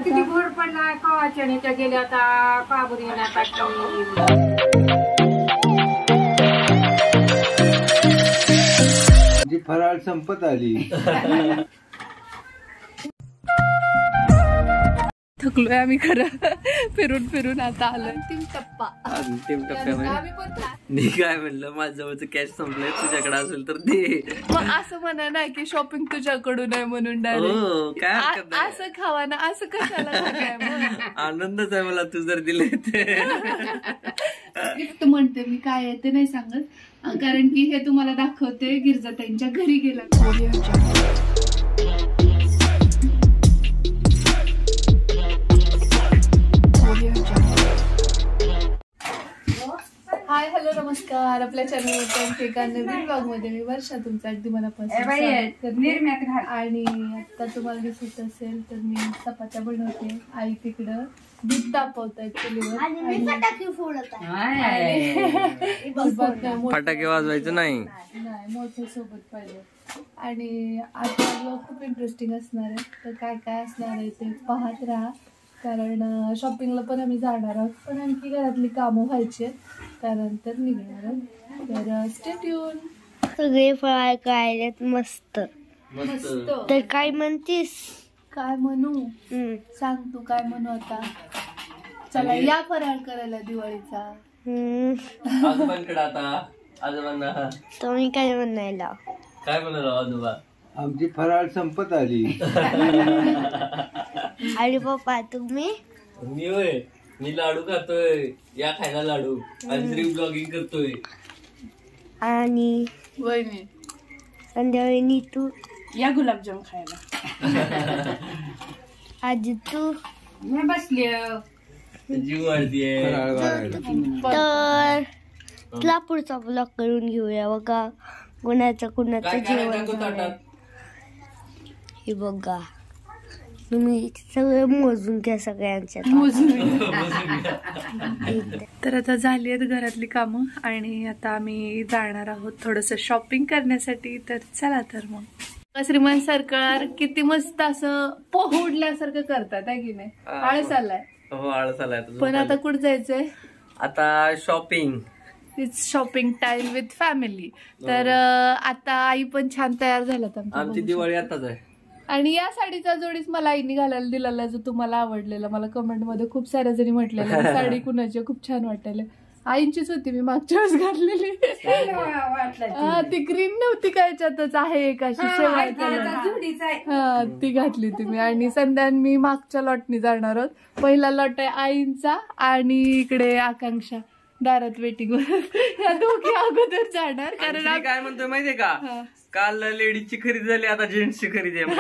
किती भर पडला कवाच्या गेल्या आता काबुरी जी फराळ संपत आली. थकलोय आम्ही खरं फिरून फिरून आता आलोय अंतिम टप्प्यामध्ये. मी काय म्हणलं माझ्या जवळचं कॅश संपलंय, तुझ्याकडे असेल तर दे. मग असं म्हणा ना की शॉपिंग तुझ्याकडून आहे म्हणून डायरेक्ट काय हरकत नाही. असं खावा ना, असं कशाला. आनंदच आहे मला तू जर दिले ते. गिफ्ट म्हणते मी, काय आहे ते नाही सांगत कारण की हे तुम्हाला दाखवते. गिरजाताईंच्या घरी गेला. हाय हॅलो नमस्कार. आपल्या चॅनलवर एका नवीन ब्लॉग मध्ये मी वर्षा तुमचं अगदी मनापासून. आणि आता तुम्हाला दिसत असेल तर मी चपात्या बनवते. आई तिकडं दूध तापवताय चुलीवर. फटाके वाजवायचं नाही, मोठे सोबत पाहिजे. आणि आजचा ब्लॉग खूप इंटरेस्टिंग असणार आहे. तर काय काय असणार आहे ते पाहत राहा, कारण शॉपिंगला पण आम्ही जाणार आहोत. पण आणखी घरातली कामं व्हायची त्यानंतर निघणार आहोत. तर स्टे ट्यून. सगळे फराळ करायलेत मस्त मस्त. तर काय म्हणतीस? काय म्हणू सांग तू, काय म्हणू आता. चला या फराळ करायला दिवाळीचा. आजोबांकडे आता आजोबांना तुम्ही काय म्हणायला? काय म्हणाल आजोबा? आमची फराळ संपत आली. आणि पप्पा तुम्ही? मी होय, मी लाडू खातोय. या खायला लाडू. आणि ब्लॉगिंग करतोय. आणि वहिनी संध्याकाळी नीतू या गुलाबजाम खायला. आजी तू बसली जीव वाढतीये. तर तुला पुढचा ब्लॉग करून घेऊया बघा. कुणाचं जेवण. हे बघा तुम्ही सगळे मोजून घ्या सगळ्यांच्या. तर आता झाली आहेत घरातली कामं आणि आता आम्ही जाणार आहोत थोडस शॉपिंग करण्यासाठी. तर चला तर मग. श्रीमंत सरकार किती मस्त असं पोहोडल्यासारखं करतात आहे की नाही. आळस आलाय. हो आळस आलाय. पण आता कुठं जायचंय? आता shopping. It's shopping time with family. तर आता आई पण छान तयार झाल्यात. आमची दिवाळी आताच आहे. आणि या साडीचा जोडीच मला आईने घालायला दिलेला, जो तुम्हाला आवडलेला. मला कमेंट मध्ये खूप साऱ्या जणी म्हटलेल्या साडी कुणाची खूप छान वाटायला. आईंचीच होती, मी मागच्या वेळेस घातलेली. ती ग्रीन नव्हती का, याच्यातच आहे एक अशी शेवाळ. ती घातली तुम्ही. आणि संध्या मी मागच्या लॉटनी जाणार आहोत. पहिला लॉट आहे आईंचा आणि इकडे आकांक्षा दारात वेटिंग वर. या दोघी अगोदर जाणार. कारण काय म्हणतोय माहितीये का, काल लेडीजची खरेदी झाली, आता जेंट्सची खरेदी आहे.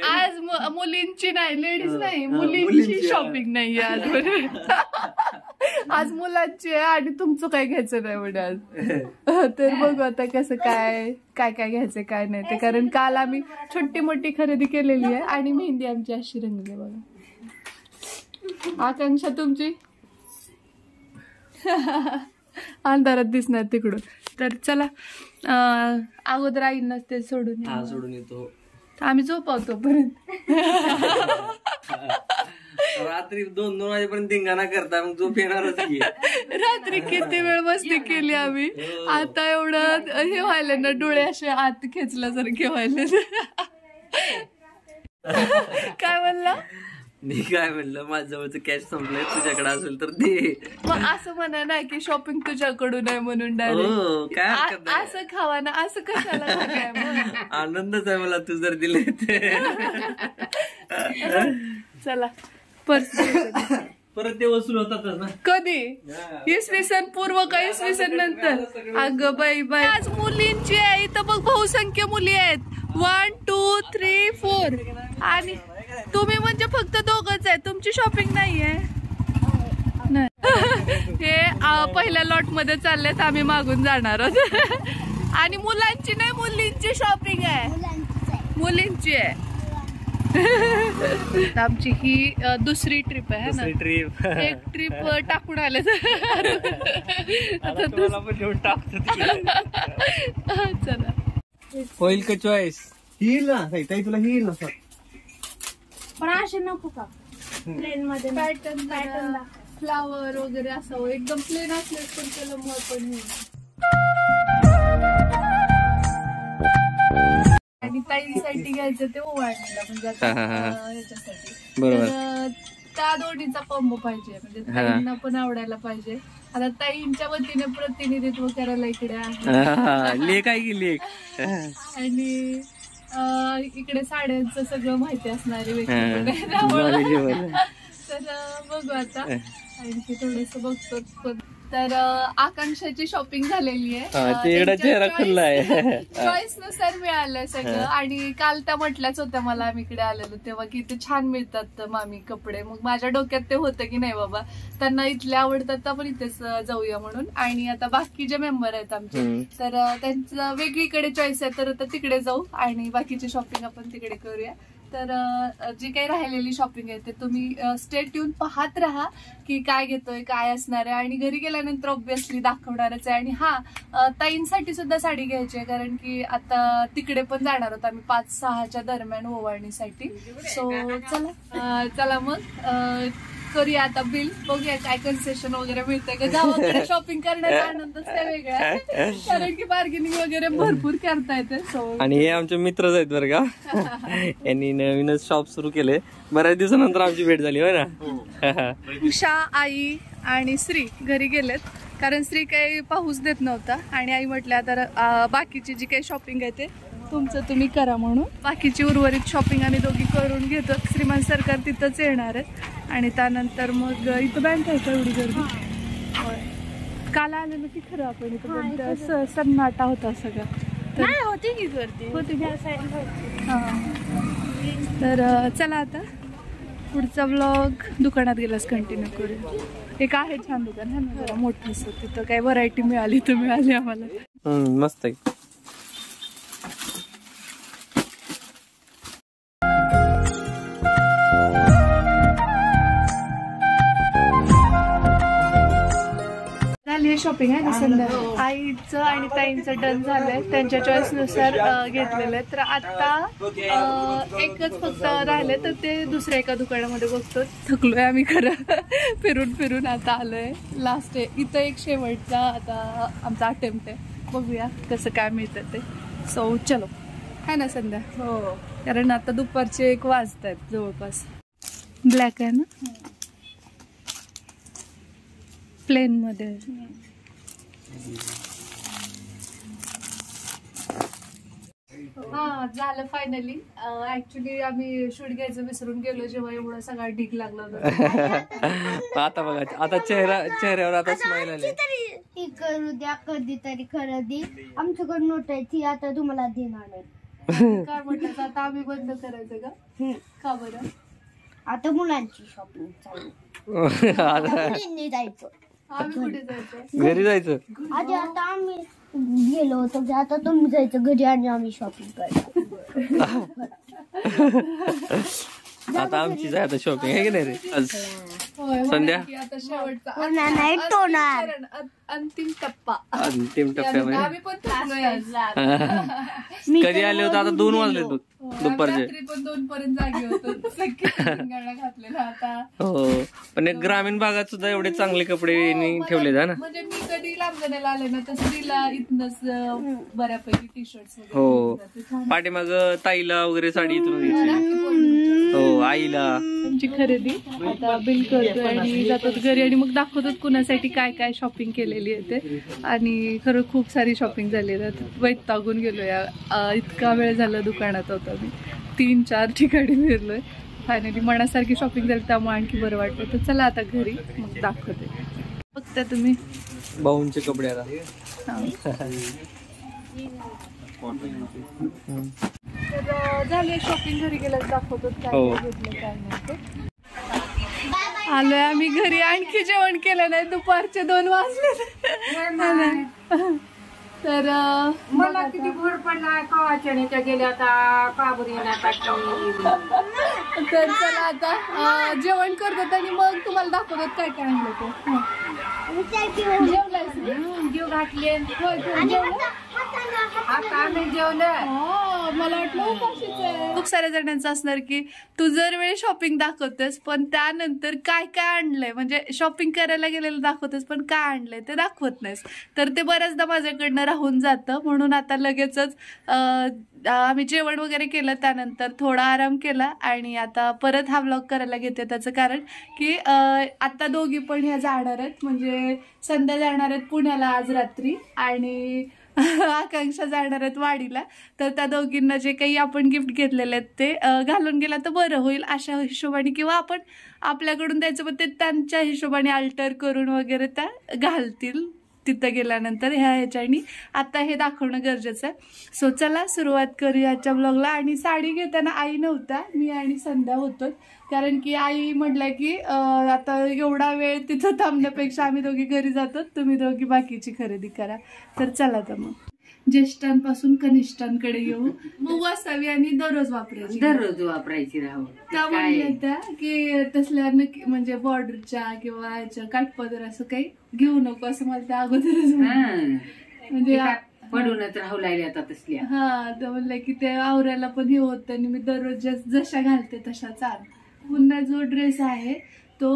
आज मुलींची नाही, लेडीज नाही, मुलींची शॉपिंग नाही आज. आज मुलांची आहे आणि तुमचं काय घ्यायचं नाही म्हणजे आज. तर बघू आता कसं काय काय काय घ्यायचं काय नाही ते. कारण काल आम्ही छोटी मोठी खरेदी केलेली आहे आणि मेहंदी आमची अशी रंगली बघा. आकांक्षा तुमची अंधारात दिसणार तिकडून. तर चला अगोदर आईंनाच ते सोडून येतो. आम्ही झोपावतो पर्यंत. रात्री 2-2 वाजेपर्यंत धिंगाणा करता, मग झोप येणारच की. रात्री किती वेळ मस्ती केली आम्ही. आता एवढं हे व्हायला ना, डोळे असे आत खेचल्यासारखे व्हायले. काय म्हणला? मी काय म्हणलं माझ्या जवळचं कॅश संपलंय, तुझ्याकडे असेल तर दे. मग असं म्हणा ना की शॉपिंग तुझ्याकडून आहे म्हणून डायरेक्ट. काय हरकत नाही. असं खावा ना, असं कशाला. आनंदच आहे मला तू जर दिले ते. चला पर्स परत ते वसूल होतातच ना. कधी? इसवी सन पूर्व का इसवी सन नंतर? अगं बाई बाई, आज मुलींची आहे इथं बघ. बहुसंख्य मुली आहेत. 1 2 3 4 आणि तुम्ही म्हणजे फक्त दोघच आहे. तुमची शॉपिंग नाहीये. हे पहिल्या लॉट मध्ये चाललेत, आम्ही मागून जाणार आहोत. आणि मुलांची नाही, मुलींची शॉपिंग आहे. मुलींची आहे. आमची ही दुसरी ट्रिप आहे ना. ट्रिप एक ट्रिप टाकून आले. चला होईल का चॉईस? हिल ना ताई, तुला हिल ना. पण असे नको का प्लेन मध्ये पॅटर्न फ्लावर वगैरे असावं. एकदम प्लेन असले पण त्याला मळ पण होईल. आणि ताईसाठी घ्यायचं ते ओवाळणीला म्हणजे ह्याच्यासाठी. बरोबर. त्या दोन्हीचा कॉम्बो पाहिजे म्हणजे ताईंना पण आवडायला पाहिजे. आता ताईंच्या वतीने प्रतिनिधित्व करायला इकडे आहे. लेख आहे की लेख. आणि इकडे साड्यांचं सगळं माहिती असणारे व्यक्ती तर बघू आता आणखी थोडस बघतो. तर आकांक्षाची शॉपिंग झालेली आहे. चेहरा खुल्ला आहे. चॉईस नुसार मिळालंय सगळं. आणि काल त्या म्हटल्याच होत्या मला आम्ही इकडे आलेलो तेव्हा की इथे छान मिळतात मामी कपडे. मग माझ्या डोक्यात ते होतं की नाही बाबा त्यांना इथले आवडतात तर आपण इथेच जाऊया म्हणून. आणि आता बाकी जे मेंबर आहेत आमचे तर त्यांचं वेगळीकडे चॉईस आहे तर तिकडे जाऊ आणि बाकीची शॉपिंग आपण तिकडे करूया. तर जी काही राहिलेली शॉपिंग आहे ते तुम्ही स्टे ट्यून पाहत राहा की काय घेतोय काय असणार आहे. आणि घरी गेल्यानंतर ऑब्व्हियसली दाखवणारच आहे. आणि हा ताईंसाठी सुद्धा साडी घ्यायची आहे कारण की आता तिकडे पण जाणार आहोत आम्ही 5-6च्या दरम्यान ओवाळणीसाठी. सो चला मग करूया आता बिल. बघूया काय कन्सेशन वगैरे मिळतंय का. गावाकडे शॉपिंग करण्याचा आनंदच काय वेगळा आहे कारण की बार्गेनिंग वगैरे भरपूर करता येते. आणि हे आमचे मित्रच आहेत बरं का. यांनी नवीनच शॉप सुरू केले. बऱ्याच दिवसानंतर आमची भेट झाली होय ना. उषा, आई आणि श्री घरी गेलेत कारण श्री काही पाऊस देत नव्हता. आणि आई म्हटल्या तर बाकीची जी काही शॉपिंग आहे ते तुमचं तुम्ही करा म्हणून. बाकीची उर्वरित शॉपिंग आम्ही दोघी करून घेतो. श्रीमान सरकार तिथंच येणार आहे. आणि त्यानंतर मग इथं बँक आहे का एवढी गर्दी. काल आलेलं की खरं आपण इथं सन्नाटा होता सगळा. नाही होती की गर्दी होती. तर चला आता पुढचा व्लॉग दुकानात गेलास कंटिन्यू करू. एक आहे छान दुकान आहे ना जरा मोठं असं. तिथं काही व्हरायटी मिळाली तर मिळाली आम्हाला. मस्त आहे. झाली शॉपिंग आहे ना संध्याकाळी. आईचं आणि ताईंचं डन झालंय. त्यांच्या चॉईस नुसार घेतलेलं आहे. तर आता एकच फक्त राहिलंय तर ते दुसऱ्या एका दुकानामध्ये बघतो. थकलोय आम्ही खरं फिरून फिरून आता आलोय. लास्ट आहे इथं एक शेवटचा आता आमचा अटेम्प्ट आहे. बघूया कसं काय मिळतं ते. सो चलो आहे ना संध्या. हो कारण आता दुपारचे 1 वाजतायत जवळपास. ब्लॅक आहे ना प्लेन मध्ये. हा झालं फायनली. ऍक्च्युली आम्ही शूट घ्यायचं विसरून गेलो जेव्हा एवढा सगळा ढीक लागला होता. आता बघा आता चेहऱ्यावर आता स्माइल आली. करू द्या कधीतरी खरेदी. आमच्याकडे नोट आहे ती आता तुम्हाला देणार नाही. काय म्हटलं आता आम्ही बंद करायचं का. का बरं. आता मुलांची शॉपिंग चालू. जायचं. आम्ही कुठे जायचं. घरी जायचं. आधी आता आम्ही गेलो होतो आता तुम्ही जायचं घरी आणि आम्ही शॉपिंग करायचं. आता आमची जाय आता शॉपिंग आहे की नाही रे आज संध्या. आता शेवटचा अंतिम टप्पा. अंतिम टप्प्यामध्ये आम्ही पण थकलोय आज. कधी आले होते आता 2 वाजले बघ दुपारचे. रात्री पण 2 पर्यंत जागे होतो. घातलेला आता. हो पण एक ग्रामीण भागात सुद्धा एवढे चांगले कपडे ठेवले जा ना. म्हणजे मी कधी लांबण्याला आले ना तर स्त्रीला इथनच बऱ्यापैकी टी शर्ट. हो पाठीमाग ताईला वगैरे साडी इथून घ्यायची. हो आईला. आमची खरेदी आता बिल करतोय आणि जातो घरी आणि मग दाखवतो कुणासाठी काय काय शॉपिंग केलेली आहे ते. आणि खरं खूप सारी शॉपिंग झाली. वैतागून गेलो या. इतका वेळ झाला दुकानात होता मी. 3-4 ठिकाणी फिरलोय. फायनली मनासारखी शॉपिंग झाली त्यामुळे आणखी बरं वाटतं. तर चला आता घरी मग दाखवते. बघता तुम्ही भाऊंचे कपडे आता. तर झाले शॉपिंग. घरी गेल्यास दाखवतो काय घेतलं काय नाही ते. आलोय आम्ही घरी. आणखी जेवण केलं नाही. दुपारचे 2 वाजले. तर मला किती भूर पडला कवा चण्याच्या गेल्या आता काबूर येण्यासाठी. तर चला आता जेवण करतात आणि मग तुम्हाला दाखवतात काय काय आणलं ते. जीव घातले. आता आम्ही जेवलं. मला वाटलं उपाशीच आहे. खूप साऱ्या जणांचं असणार की तू जर वेळी शॉपिंग दाखवतेस पण त्यानंतर काय काय आणलंय, म्हणजे शॉपिंग करायला गेलेलं दाखवतेस पण काय आणलंय ते दाखवत नाहीस. तर ते बऱ्याचदा माझ्याकडनं राहून जातं. म्हणून आता लगेचच आम्ही जेवण वगैरे केलं, त्यानंतर थोडा आराम केला आणि आता परत हा व्लॉग करायला घेते. त्याचं कारण की आता दोघी पण ह्या जाणार आहेत, म्हणजे संध्या जाणार आहेत पुण्याला आज रात्री आणि आकांक्षा जाणार आहेत वाडीला. तर त्या दोघींना जे काही आपण गिफ्ट घेतलेले आहेत ते घालून गेला तर बरं होईल अशा हिशोबाने, किंवा आपण आपल्याकडून द्यायचं पण ते त्यांच्या हिशोबाने अल्टर करून वगैरे त्या घालतील तिथं गेल्यानंतर ह्याच्यानी. आता हे दाखवणं गरजेचं आहे. सो चला सुरुवात करूया आजच्या ब्लॉगला. आणि साडी घेताना आई नव्हता, मी आणि संध्या होतो, कारण की आई म्हटलं की आता एवढा वेळ तिथं थांबण्यापेक्षा आम्ही दोघी घरी जातो, तुम्ही दोघी बाकीची खरेदी करा. तर चला तर मग ज्येष्ठांपासून कनिष्ठांकडे येऊ. मग असावी आणि दररोज वापरायची राहू. त्या म्हणल्या त्या की तसल्या म्हणजे बॉर्डरच्या किंवा याच्या काठपदर असं काही घेऊ नको असं मला त्या अगोदरच म्हणजे पडूनच राहू लागले आता तसल्या. हा तर म्हणलं की ते आवरायला पण हे होतं आणि मी दररोज जशा घालते तशा चाल. पुन्हा जो ड्रेस आहे तो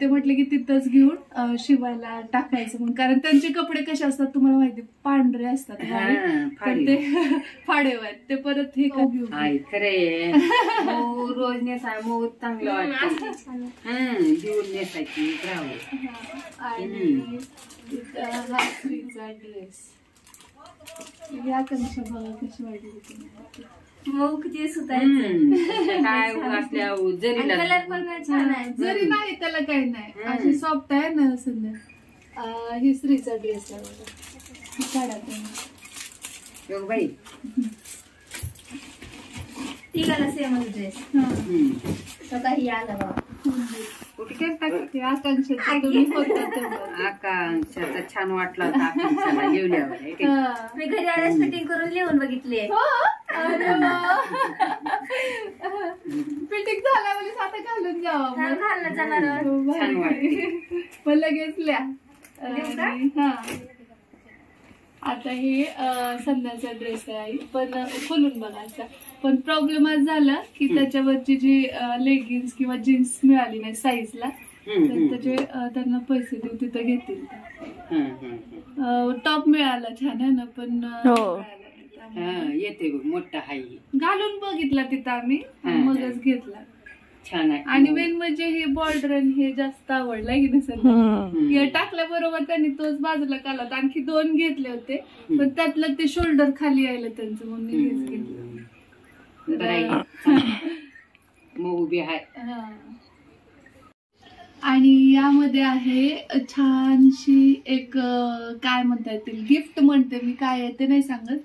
ते म्हटले की तिथंच घेऊन शिवायला टाकायचं म्हणून, कारण त्यांचे कपडे कसे असतात तुम्हाला माहिती, पांढरे असतात ते फाडेव आहेत ते परत हे का घेऊन खरे रोज नेसा मऊ चांगलं वाटतं घेऊन नेसायची. आणि हा स्त्रीचा ड्रेस या कशा बघा कशी वाटली मग किती काय असल्या कलर पण छान आहे. जरी नाही त्याला काही नाही, अशी सॉफ्ट आहे ना संध्या. ही स्त्रीचा ड्रेस आहे बघा, काढा बाई तिघाला सेमच ड्रेस. काही आला बाबा आकांक्षाचा छान वाटला होता आकांक्षाला लिवल्यावर. मी घरी आल्यास फिटिंग करून लिहून बघितली. फिटिंग झाला म्हणजे आता घालून जावं, घालणं जाणार छान वाटते पण लगेच लिहा. हा आता हे संध्याचा ड्रेस आहे पण खोलून बघायचा. पण प्रॉब्लेम आज झाला की त्याच्यावरची जी लेगिन्स किंवा जीन्स मिळाली नाही साईजला, तर त्याचे त्यांना पैसे देऊन तिथं घेतील. टॉप मिळाला छान आहे ना, पण येते मोठा हाय घालून बघितला तिथं आम्ही, मगच घेतला. छान आहे. आणि मेन म्हणजे हे बॉर्डर हे जास्त आवडलं की नसेल. हे टाकल्याबरोबर त्यांनी तोच बाजूला काढला. आणखी 2 घेतले होते पण त्यातलं ते शोल्डर खाली यायला त्यांचं, म्हणून मी हेच घेतलं. मग उभी आहे. आणि यामध्ये आहे छानशी एक काय म्हणता येतील गिफ्ट म्हणते मी, काय आहे ते नाही सांगत,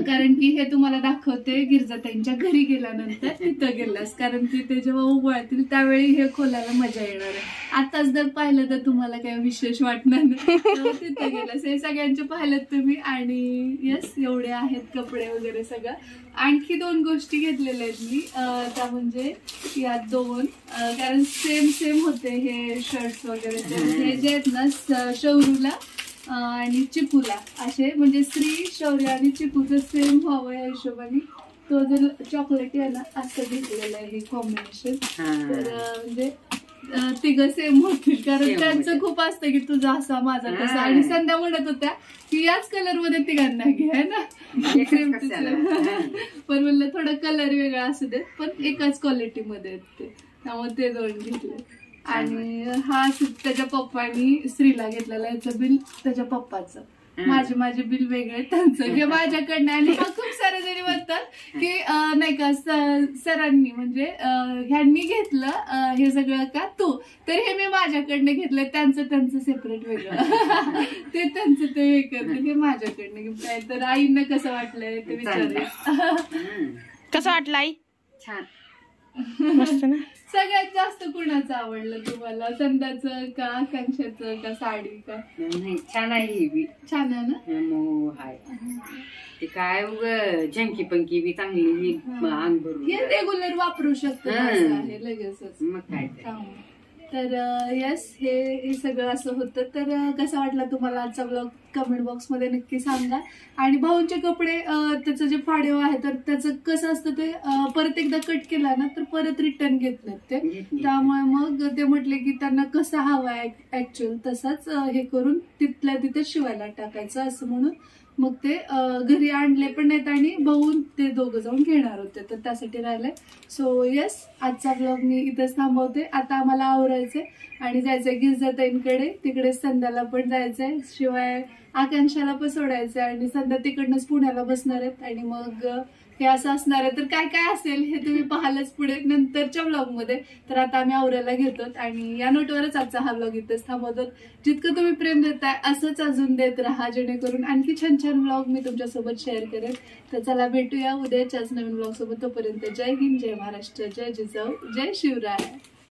कारण की हे तुम्हाला दाखवते गिरजाताईंच्या घरी गेल्यानंतर, तिथं गेलास, कारण की ते जेव्हा उघडतील त्यावेळी हे खोलायला मजा येणार आहे. आताच जर पाहिलं तर तुम्हाला काही विशेष वाटणार नाही, तिथं गेलास. हे सगळ्यांचे पाहिलं तुम्ही. आणि यस एवढे आहेत कपडे वगैरे सगळं. आणखी 2 गोष्टी घेतलेल्या आहेत मी, त्या म्हणजे या 2, कारण सेम होते हे शर्ट्स वगैरे. हे जे आहेत ना शौरूला आणि चिपूला असे, म्हणजे स्त्री शौर्य आणि चिपूचं सेम व्हावं या हिशोबाने तो जर चॉकलेटी आहे ना असं घेतलेलं आहे हे कॉम्बिनेशन. तर म्हणजे तिघं सेम होतील, कारण त्यांचं खूप असतं की तुझा असा माझा कसा. आणि संध्या म्हणत होत्या की याच कलर मध्ये तिघांना घे आहे ना, पण म्हणलं थोडा कलर वेगळा असू देत पण एकाच क्वालिटी मध्ये आहेत ते, त्यामुळे ते 2 घेतले. आणि हा त्याच्या पप्पानी स्त्रीला घेतलेला, याचं बिल त्याच्या पप्पाचं, माझे बिल वेगळे त्यांचं हे माझ्याकडनं. आणि खूप सारे जणी म्हणतात की नाही का सरांनी म्हणजे ह्यांनी घेतलं हे सगळं का तू, तर हे मी माझ्याकडनं घेतलं, त्यांचं सेपरेट वेगळं ते त्यांचं ते वेगळं, हे माझ्याकडनं गिफ्ट आहे. तर आईंना कसं वाटलंय ते विचारले. कसं वाटलं आई? छान मस्त ना. सगळ्यात जास्त कुणाचं आवडलं तुम्हाला, संध्याचं का आकांक्षाचं का साडी का? छान आहे, छान आहे ना. ते काय उग झंकी पंकी बी चांगली अंग भरून हे रेग्युलर वापरू शकतो लगेच. मग काय तर येस हे सगळं असं होतं. तर कसा वाटला तुम्हाला आजचा ब्लॉग कमेंट बॉक्समध्ये नक्की सांगा. आणि भाऊंचे कपडे त्याचं जे फाडेव आहे तर त्याचं कसं असतं ते परत एकदा कट केला ना तर परत रिटर्न घेत नाहीत ते. त्यामुळे मग ते म्हटले की त्यांना कसं हवं आहे ऍक्च्युअल तसाच हे करून तिथल्या तिथे शिवायला टाकायचं असं म्हणून मग ते घरी आणले पण नाहीत आणि भाऊ ते दोघं जाऊन घेणार होते तर त्यासाठी राहिलंय. सो येस आजचा ब्लॉग मी इथेच थांबवते. आता आम्हाला आवरायचंय आणि जायचंय गिरजाताईंकडे. तिकडे संध्याला पण जायचंय शिवाय आकांक्षाला पण सोडायचंय आणि संध्या तिकडनंच पुण्याला बसणार आहेत आणि मग हे असं असणार आहे. तर काय काय असेल हे तुम्ही पाहालच पुढे नंतरच्या ब्लॉग मध्ये. तर आता आम्ही आवरायला घेतो आणि या नोटवरच आजचा हा ब्लॉग इथेच थांबवतो. जितकं तुम्ही प्रेम देताय असंच अजून देत राहा जेणेकरून आणखी छान छान ब्लॉग मी तुमच्यासोबत शेअर करेन. तर चला भेटूया उद्याच्याच नवीन ब्लॉग सोबत. तोपर्यंत जय हिंद, जय महाराष्ट्र, जय जिजाऊ, जय शिवराय.